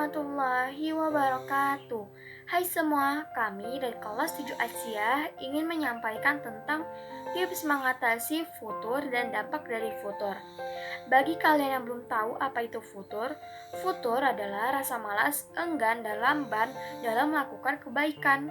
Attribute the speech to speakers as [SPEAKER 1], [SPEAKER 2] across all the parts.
[SPEAKER 1] warahmatullahi wabarakatuh. Hai semua, kami dari kelas 7 Asia ingin menyampaikan tentang tips mengatasi futur dan dampak dari futur. Bagi kalian yang belum tahu apa itu futur, futur adalah rasa malas, enggan, dan lamban dalam melakukan kebaikan.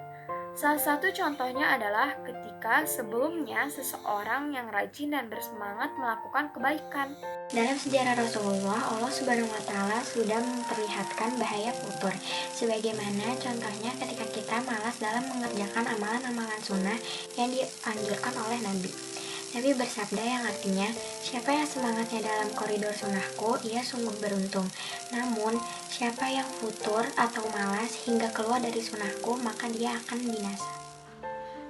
[SPEAKER 1] Salah satu contohnya adalah ketika sebelumnya seseorang yang rajin dan bersemangat melakukan kebaikan.
[SPEAKER 2] Dalam sejarah Rasulullah, Allah Subhanahu wa Ta'ala sudah memperlihatkan bahaya futur. Sebagaimana contohnya ketika kita malas dalam mengerjakan amalan-amalan sunnah yang dianjurkan oleh Nabi. Nabi bersabda yang artinya, siapa yang semangatnya dalam koridor sunnahku, ia sungguh beruntung. Namun, siapa yang futur atau malas hingga keluar dari sunnahku, maka dia akan binasa.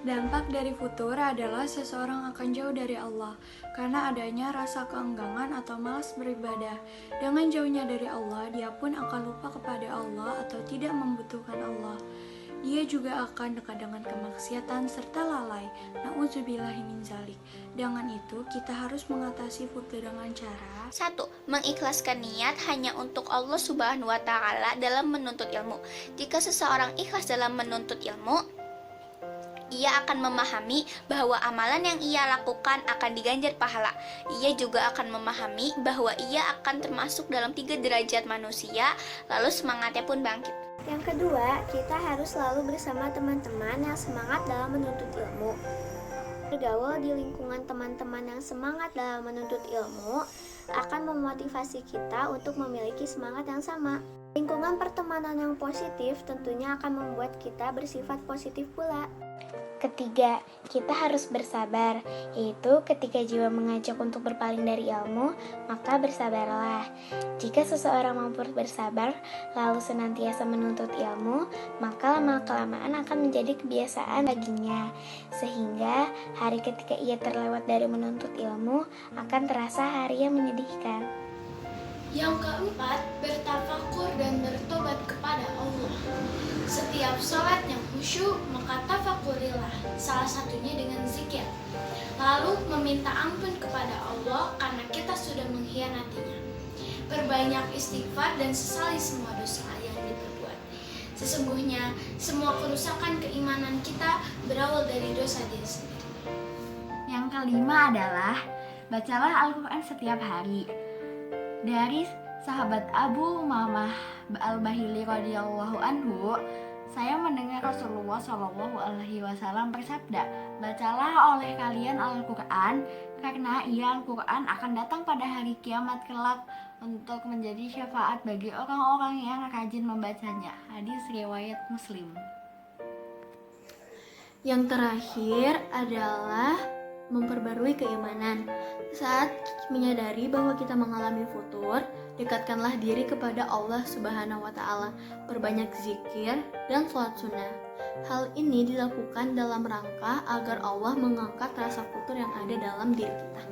[SPEAKER 3] Dampak dari futur adalah seseorang akan jauh dari Allah karena adanya rasa keenggangan atau malas beribadah. Dengan jauhnya dari Allah, dia pun akan lupa kepada Allah atau tidak membutuhkan Allah. Dia juga akan dekat dengan kemaksiatan serta lalai. Na'udzubillahi min zalik. Dengan itu, kita harus mengatasi futur dengan cara
[SPEAKER 4] 1. Mengikhlaskan niat hanya untuk Allah Subhanahu wa Ta'ala dalam menuntut ilmu. Jika seseorang ikhlas dalam menuntut ilmu, ia akan memahami bahwa amalan yang ia lakukan akan diganjar pahala. Ia juga akan memahami bahwa ia akan termasuk dalam 3 derajat manusia, lalu semangatnya pun bangkit.
[SPEAKER 5] Yang kedua, kita harus selalu bersama teman-teman yang semangat dalam menuntut ilmu. Bergaul di lingkungan teman-teman yang semangat dalam menuntut ilmu akan memotivasi kita untuk memiliki semangat yang sama. Lingkungan pertemanan yang positif tentunya akan membuat kita bersifat positif pula.
[SPEAKER 2] Ketiga, kita harus bersabar, yaitu ketika jiwa mengajak untuk berpaling dari ilmu, maka bersabarlah. Jika seseorang mampu bersabar, lalu senantiasa menuntut ilmu, maka lama-kelamaan akan menjadi kebiasaan baginya, sehingga hari ketika ia terlewat dari menuntut ilmu, akan terasa hari yang menyedihkan.
[SPEAKER 6] Yang keempat, bertafakur dan bertobat kepada Allah. Setiap sholat yang khusyuk, maka tafakurilah, salah satunya dengan zikir. Lalu meminta ampun kepada Allah karena kita sudah mengkhianatinya. Perbanyak istighfar dan sesali semua dosa yang diperbuat. Sesungguhnya, semua kerusakan keimanan kita berawal dari dosa diri sendiri.
[SPEAKER 7] Yang kelima adalah, bacalah Al-Quran setiap hari. Dari sahabat Abu Umamah Al-Bahili radhiyallahu anhu, saya mendengar Rasulullah Shallallahu alaihi wasallam bersabda, bacalah oleh kalian Al-Quran, karena ia Al-Quran akan datang pada hari kiamat kelak untuk menjadi syafaat bagi orang-orang yang rajin membacanya. Hadis riwayat Muslim.
[SPEAKER 1] Yang terakhir adalah memperbarui keimanan. Saat menyadari bahwa kita mengalami futur, dekatkanlah diri kepada Allah Subhanahu wa Ta'ala, perbanyak zikir dan sholat sunnah. Hal ini dilakukan dalam rangka agar Allah mengangkat rasa futur yang ada dalam diri kita.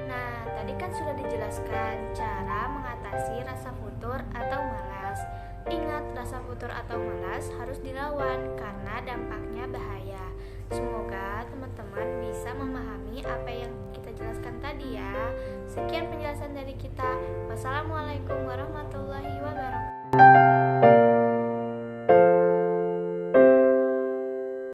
[SPEAKER 5] Nah, tadi kan sudah dijelaskan cara mengatasi rasa futur atau malas. Ingat, rasa futur atau malas harus dilawan karena dampaknya bahaya. Semoga teman-teman bisa memahami apa yang kita jelaskan tadi ya. Sekian penjelasan dari kita. Wassalamualaikum warahmatullahi wabarakatuh.